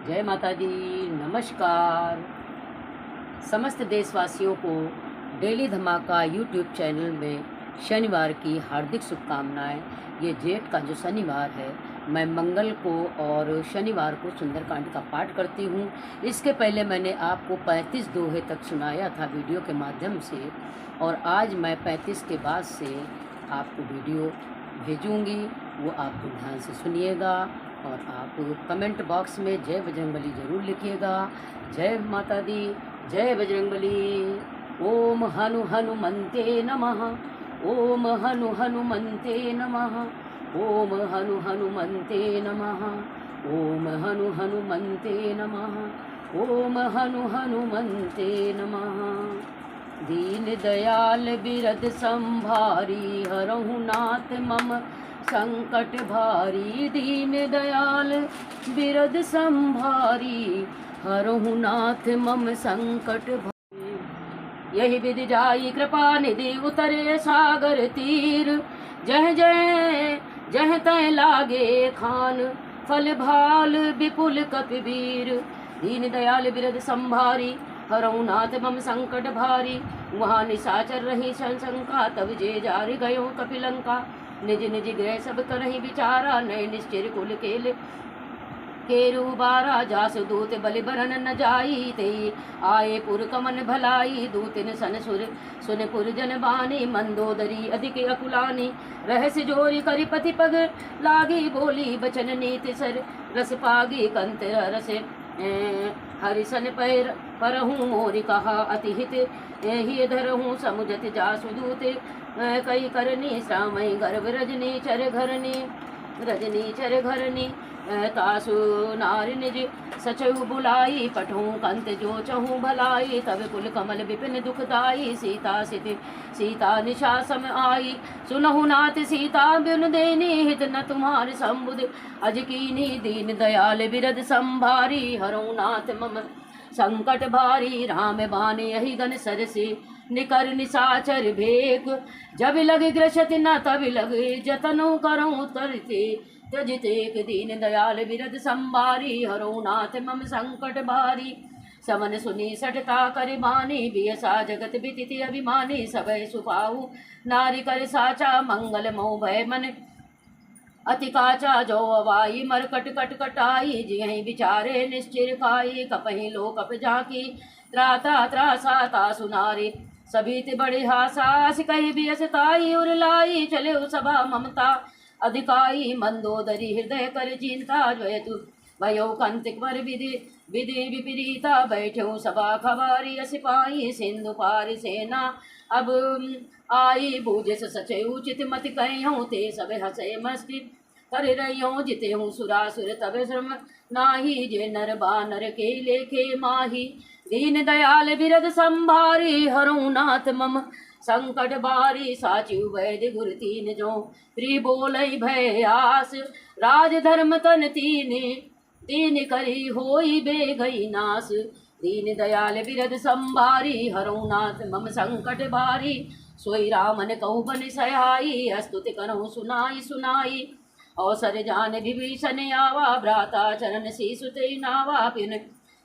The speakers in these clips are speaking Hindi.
जय माता दी। नमस्कार समस्त देशवासियों को डेली धमाका यूट्यूब चैनल में शनिवार की हार्दिक शुभकामनाएं। ये जेठ का जो शनिवार है, मैं मंगल को और शनिवार को सुंदरकांड का पाठ करती हूँ। इसके पहले मैंने आपको 35 दोहे तक सुनाया था वीडियो के माध्यम से, और आज मैं 35 के बाद से आपको वीडियो भेजूँगी, वो आप ध्यान से सुनिएगा। और आप कमेंट बॉक्स में जय बजरंगबली ज़रूर लिखिएगा। जय माता दी, जय बजरंगबली। ओम हनु हनुमन्ते नमः, ओम हनु हनुमन्ते नमः, ओम हनु हनुमन्ते नमः, ओम हनु हनुमन्ते नमः, ओम हनु हनुमन्ते नमः। दीन दयाल बिरद संभारी, हरहु नाथ मम संकट भारी। दीन दयाल बिरद संभारी, हरहु नाथ मम संकट भारी। यही विधि जाई कृपा निधि, उतरे सागर तीर। जह जय जह तय लागे खान, फल भाल विपुल कपिवीर। दीन दयाल बिरद संभारी, हरहु नाथ मम संकट भारी। वहाँ निशाचर रही शंका, तब जे जार गयो कपिलंका। निज निज गृह सब करहि विचारा, नय निश्चिर कुल केरु बारा। जास दूत बलि बरन न जाई, ते आए पुर कमन भलाई। दूतिन सन सुर सुन पुर जन बानी, मंदोदरी अधिक अकुलानी। रहस्य जोरी करि पति पग लागी, बोली बचन नीति सर रस पागी। कंत रस हरिसन पैर परहूँ, मोरि कहा अति हित ही धरहूँ। समुझत जासु दूत कई करनी, श्रामई गर्भ रजनी चर घरनी। रजनी चर घरनी तासु नारी निज सचहु बुलाई। पठूँ कंत जो चहूँ भलाई, तब कुल कमल विपिन दुखदाई। सीता सिति सीता निशा सम आई, सुनहु नाथ सीता बिन देनी। हित न तुम्हार संबुद अज कीनी। दीन दयाल बिरद संभारी, हरहु नाथ मम संकट भारी। राम बाने यही गन सरसी, निकर निशाचर भेक। जब लग ग्रसत न तब लग, जतनु करऊँ तरते त्यजितेक। दीन दयाल बिरद संभारी, हरहु नाथ मम संकट भारी। समन सुनी सठता कर बानी, बियसा जगत बिदित अभिमानी। सबय सुपाहु नारी कर साचा, मंगल मोह भय मन अति काचा। जो अवाई मरकट कट कटाई, जिहि विचारे निश्चिर खाई। कपहि लो कप झांकी, त्राता त्रासा तासु नारी। सभी ते बड़े हासास, कही बियसताई उर लाई। चले सभा ममता अधिकाई, मंदोदरी हृदय कर चिंता। जयतु भयो कंतिक वर विधि विधि विपरीता। बैठो सभा खबारी सिपाही, सिंधु पार सेना अब आई। बूझस सचे उचित मत कह्यों, ते सब हसे मस्ती कर रह्यों। जिते हूँ सुरासुर तब श्रम नाही, जे नर बानर के लेखे माही। दीन दयाल बिरद संभारी, हरहु नाथ मम संकट बारी। साचु वैद्य गुर तीन जो, प्रिय बोलई भय आस। राज धर्म तन तीन तीन करी, होई बे गई नास। दीन दयाल बिरद संभारी, हरहु नाथ मम संकट बारी। सोई रामन कहु बन सहाई, स्तुति करहु सुनाई सुनाई। अवसर जान विभीषण आवा, भ्राता चरण शीसु ते नावा। पिन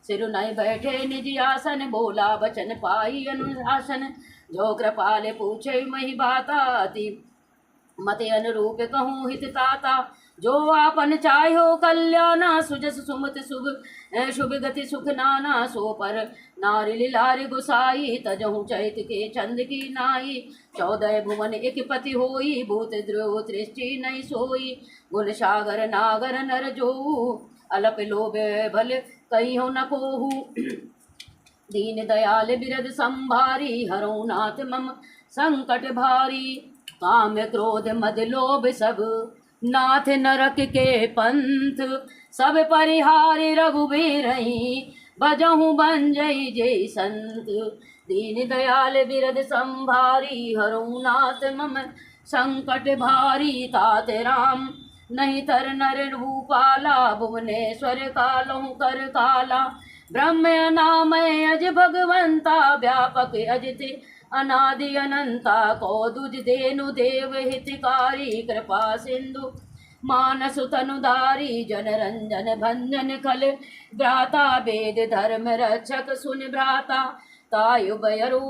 सिरु नय बैठे निज आसन, बोला बचन पाई अनुशासन। जो कृपाल पूछे मही बाता, अति मते अनुरूप कहूँ हित ताता। जो आपन चाह्यो कल्याणा, सुजस सुमत शुभ शुभ गति सुख नाना। सो पर नारी लीलार गुसाई, तजहु चैत के चंद की नाई। 14 भुवन एक पति होई, भूत द्रोह दृष्टि नहीं सोई। गुल सागर नागर नर जोऊ, अलप लोभ भल कहियो न कोहू। दीन दयाल बिरद संभारी, हरहु नाथ मम संकट भारी। काम क्रोध मद लोभ सब, नाथ नरक के पंथ। सब परिहारी रघुबीरहि, बजहु बंजई जय संत। दीन दयाल बिरद संभारी, हरहु नाथ मम संकट भारी। तात राम नहीं तर नर रूपाला, भुवनेश्वर कालहु कर काला। ब्रह्म अनामय अज भगवंता, व्यापक अजित अनादि अनंता। को दुज देनु देव हितकारी, कृपा सिंधु मानस तनुधारी जन रंजन भंजन खल भ्राता वेद धर्म रक्षक सुन भ्राता तायु बयरु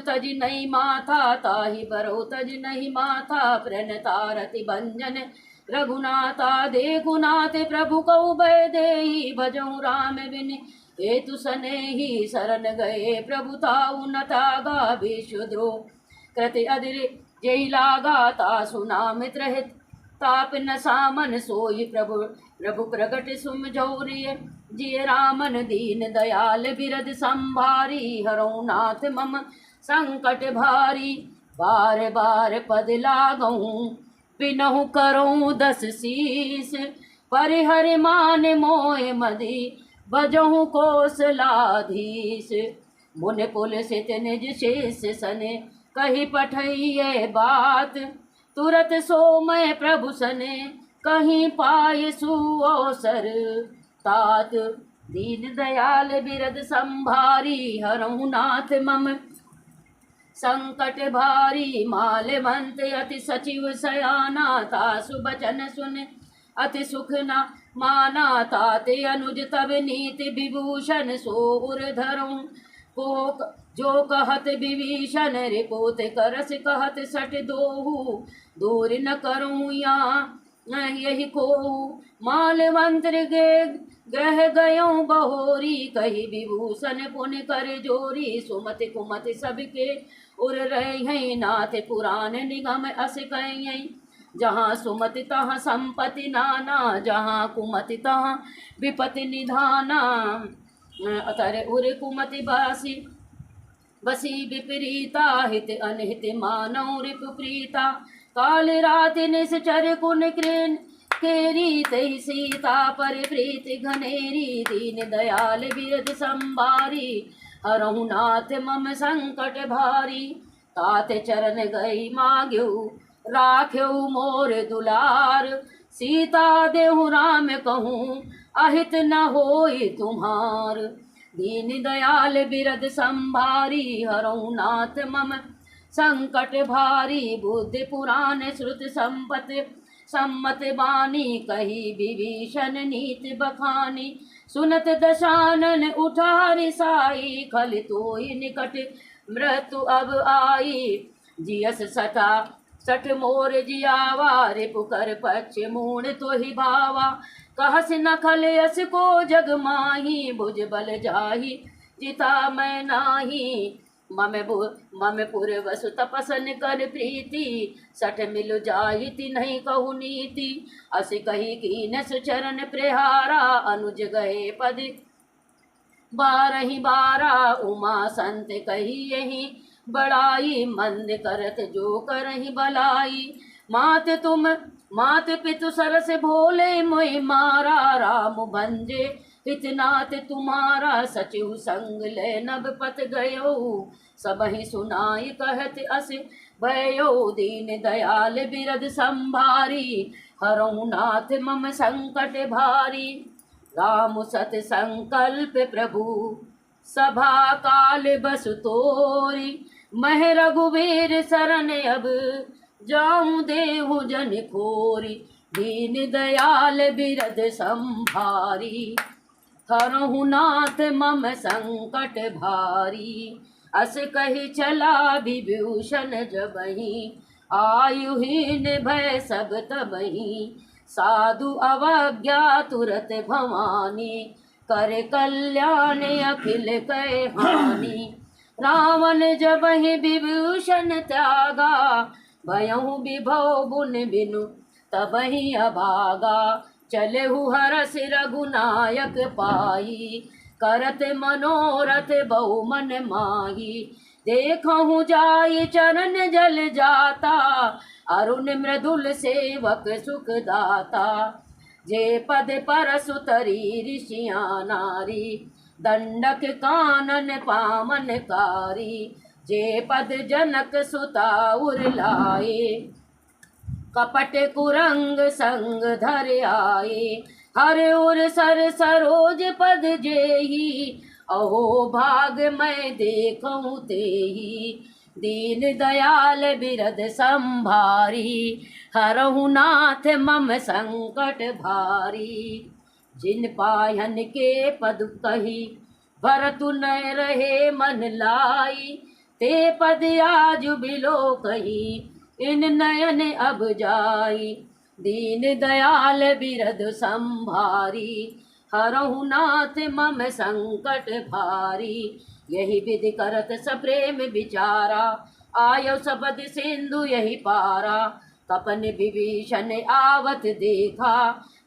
तज नहीं माथा ताहि बरो तज नहीं माथा प्रणतारति भंजन रघुनाथा देखुनाथ प्रभु कौ भय देहि भजऊ राम बिन हेतु सनेहि शरण गए प्रभु ताऊ न तागा विश्वद्रोह कृति अदिर जय लागा तासु नाम त्रहित ताप न सामन सोई प्रभु प्रभु प्रगट सुम जौरिय जिय रामन दीन दयाल बिरद संभारी हरौ नाथ मम संकट भारी बार बार पद लागऊं बिनहु करऊं दस शीस परिहर मान मोय मदी भजहु कोसलाधीश मुन पुल सित निज शेष सने कही पठइये बात तुरत सो मैं प्रभु सने कहीं पाय सुअवसर तात दीन दयाल बिरद संभारी हरहु नाथ मम संकट भारी माल्यवंत अति सचिव सयाना तासु बचन सुन अति सुख न माना ताते अनुज तब नीति विभूषण सोर धरूं को जो कहत विभीषण रिपोत करस कहत सट दोहु दूर न करूं या यही को माल्यवंत गे ग्रह गयों बहोरी कही विभूषण पुन कर जोरी सुमति कुमति सबके उर रहे नाथ पुराण निगम अस कहीं जहाँ सुमति तहाँ संपत्ति नाना जहाँ कुमति तहाँ विपत्ति निधाना अतर उर कुमति बासी बसी विपरीता हित अनहित मानव रिपु प्रीता काल रात निश्चर कुन कृन केरी तई सीता पर प्रीति घनेरी दीन दयाल बिरद संभारी हरहु नाथ मम संकट भारी तात चरण गई माग्यू राख्यऊ मोर दुलार सीता देहु राम कहूँ अहित न होई तुम्हार दीन दयाल बिरद संभारी हरहु नाथ मम संकट भारी बुद्धि पुराण श्रुत सम्मत बानी कही विभीषण नीति बखानी सुनत दशानन उठारी साई खल तोई निकट मृत्यु अब आई जियस सटा सठ मोर जियावा रिपुकर पक्ष मूण तो ही भावा कहस न खलयस को जग माही भुज बल जाही जिता मैं नाही मम पुर वसु तपसन कर प्रीति सठ मिल जाहिति नहीं कहु नीति अस कही कीन सुचरण प्रहारा अनुज गए पद बारही बारा उमा संत कही यही बड़ाई मंद करत जो करही बलाई मात पितु सरस भोले मोहि मारा राम भंजे हितनाथ तुम्हारा सचिव संग ले नभ पत गयो सबहि सुनाई कहत अस भयो दीन दयाल बिरद संभारी हरहु नाथ मम संकट भारी राम सत संकल्प प्रभु सभा काल बसु तोरी मह रघुवीर शरण अब जाऊं देहु जन खोरी दीन दयाल बिरद संभारी हरहु नाथ मम संकट भारी अस कही चला विभूषण जबहि आयुहीन भय सब तबहि साधु अवज्ञा तुरत भवानी कर कल्याण अखिल कै हानि रावण जबहि विभूषण त्यागा भयहु विभव गुण बिनु तबहि अभागा चलेहु हरस रघुनायक पाई करत मनोरथ बहु मन माही देखहु जाई चरण जल जाता अरुण मृदुल सेवक सुख दाता जे पद परसु तरी ऋषिया नारी दंडक कानन पामन कारी जे पद जनक सुता उर लाए कपट कुरंग संग धर आए हर उर सर सरोज पद जेही अहो भाग मैं देखूं तेही दीन दयाल बिरद संभारी, हरहु नाथ मम संकट भारी। जिन पायन के पद कही, भरतु न रहे मन लाई, ते पद आज बिलो कही, इन नयन अब जाई। दीन दयाल बिरद संभारी, हरहु नाथ मम संकट भारी। यही विधि करत सप्रेम विचारा, आयो सबद सिंधु यही पारा। कपन विभीषण आवत देखा,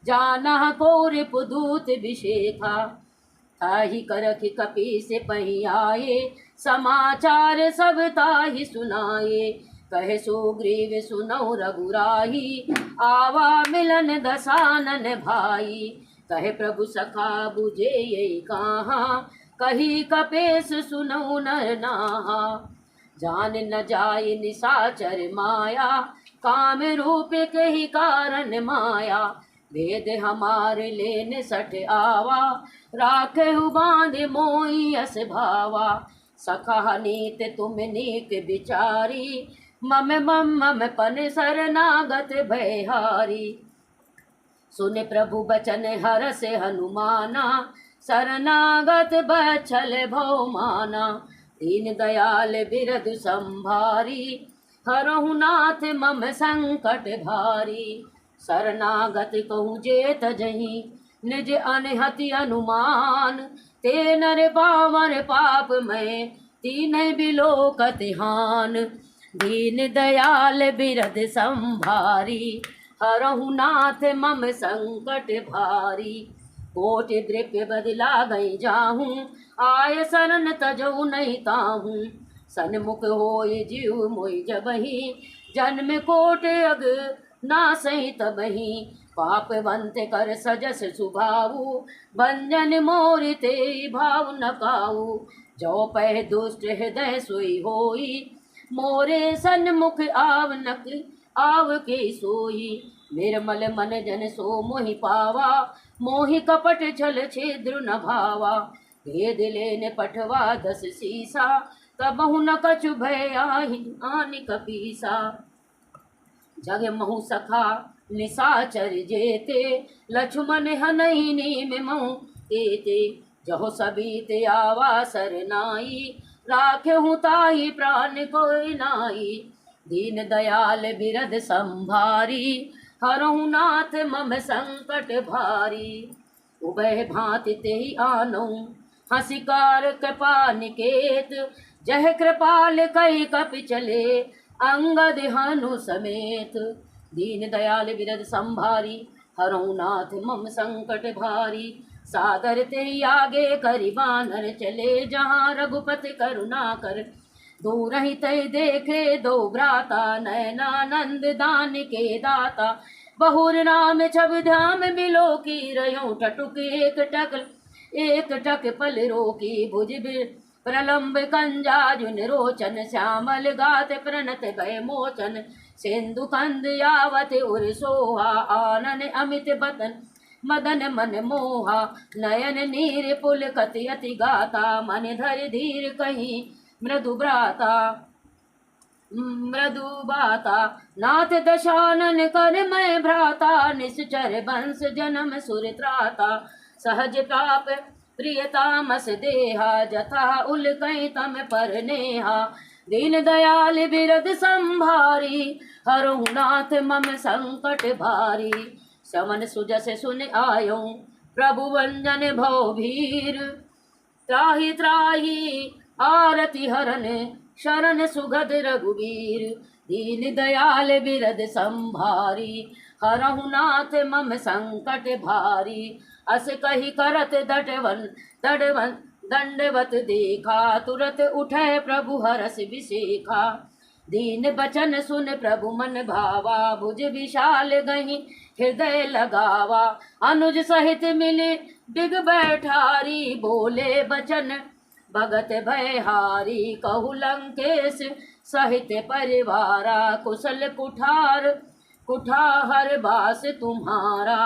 जाना को रिपुदूत विशेखा। ताहि करखि कपि से पही आए, समाचार सब ताहि सुनाए। कहे सुग्रीव सुनौ रघुराही, आवा मिलन दसानन भाई। कहे प्रभु सखा बुझे यही कहाँ, कही कपेश सुनौ नर नाहा। जान न जाय निशाचर माया, काम रूप के ही कारण माया। भेद हमारे लेन सठ आवा, राखे बांध मोई अस भावा। सखा नीत तुम नीक विचारी, मम मम मम पन शरणागत भयहारी। सुन प्रभु बचन हरष हनुमाना, शरणागत बछल भव माना। दीन दयाल बिरद संभारी, हरहु नाथ मम संकट भारी। शरणागत कहूँ जे तजहि, निज अनहति अनुमान। ते नर पावन पाप मैं, तीन बिलोकत हान। दीन दयाल बिरद संभारी, हरहु नाथ मम संकट भारी। कोटि द्रव्य बदला गई जाहूँ, आय शरण तजऊ नहीं ताहूँ। सन्मुख होय जीव मोय जबहि, जन्म कोट अग नासहि तबहि। पाप बंत कर सजस सुभाऊ, भंजन मोर ते भाव न काऊ। जो पह दुष्ट हृदय सोई होई, मोरे सन्मुख आवनक आव के सोई। निर्मल मन जन सो मोहि पावा, मोहि कपट छल छिद्र न भावा। भेद लेन पठवा दस सीसा, तबहु न कछु भय आनि कपीसा। जग महु सखा निशाचर जेते, लक्ष्मण हनहि नीम महु तेते। जहो सबीत आवा सरनाई, राखेहु ताहि प्राण कोई नाई। दीन दयाल बिरद संभारी, हरहु नाथ मम संकट भारी। उभय भांति तेहि आनौ, हंसिकार कृपा निकेत। जह कृपाल कई कपि चले, अंगद हनु समेत। दीन दयाल बिरद संभारी, हरहु नाथ मम संकट भारी। सादर ते आगे करि बानर चले, जहाँ रघुपति करुणा कर। दूर ही तय देखे दो भ्राता, नयनानंद दान के दाता। बहुर नाम छब धाम बिलो की, रयो टटुक एक टक पल रोकी। भुज प्रलम्ब कंजाजुन रोचन, श्यामल गात प्रणत भय मोचन। सिंधु कंद यावत उर सोहा, आनन अमित बतन मदन मन मोहा। नयन नीर पुल कति अति गाता, मन धर धीर कहीं मृदु भ्राता। मृदु बाता नाथ दशानन कर मैं भ्राता। निश्चर वंश जन्म सुर त्राता, सहज प्राप प्रियतामस देहा। जथा उलकै तम पर नेहा, दीन दयाल बिरद संभारी। हरहु नाथ मम संकट भारी। समन सुजस सुन आयो, प्रभु वंजन भव भीर। त्राहि त्राहि आरति हरन, शरण सुगद रघुवीर। दीन दयाल बिरद संभारी, हरहु नाथ मम संकट भारी। अस कही करत दंडवत देखा, तुरत उठे प्रभु हरष विशेखा। दीन बचन सुन प्रभु मन भावा, भुज विशाल गही हृदय लगावा। अनुज सहित मिले बिग बैठारी, बोले बचन भगत भयहारी। कहु लंकेश सहित परिवारा, कुशल कुठार बास तुम्हारा।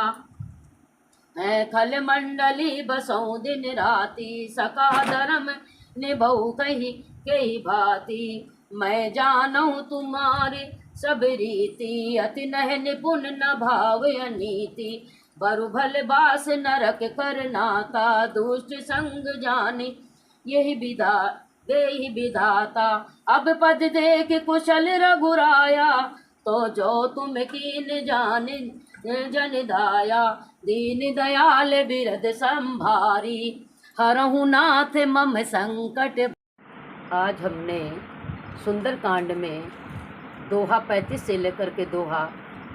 है खल मंडली बसों दिन राति, सका धर्म निभऊ कही भांति। मैं जानूं तुम्हारी सब रीति, अति नह निपुण न भाव अनीति। बरु भल बास नरक करनाता, दुष्ट संग जाने यही विधा देहि विधाता। अब पद देख कुशल रघुराया, तो जो तुम कीन जान जन दाया। दीन दयाल बिरद संभारी, हरहु नाथ मम संकट। आज हमने सुंदरकांड में दोहा 35 से लेकर के दोहा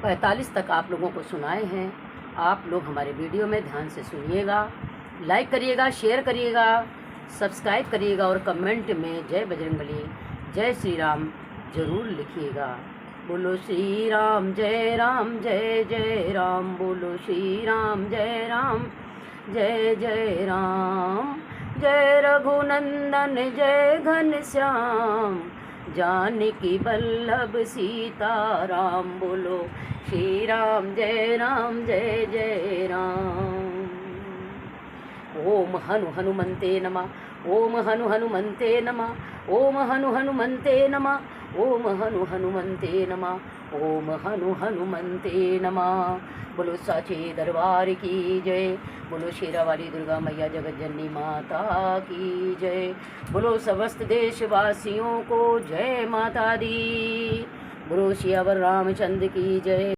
45 तक आप लोगों को सुनाए हैं। आप लोग हमारे वीडियो में ध्यान से सुनिएगा, लाइक करिएगा, शेयर करिएगा, सब्सक्राइब करिएगा और कमेंट में जय बजरंगबली, जय श्री राम जरूर लिखिएगा। बोलो श्री राम जय राम जय जय राम, बोलो श्री राम जय राम जय जय राम। जय रघुनंदन जय घनश्याम, जानकी वल्लभ सीताराम। बोलो श्री राम जय जय राम। ओम हनु हनुमंते नमः, ओम हनु हनुमंते नमः, ओम हनु हनुमंते नमः, ओम हनु हनुमंते नमः, ओम हनु हनुमंते नमः। बोलो साचे दरबार की जय, बोलो शेरावाली दुर्गा मैया जगत जननी माता की जय। बोलो समस्त देशवासियों को जय माता दी। बोलो सियावर रामचंद्र की जय।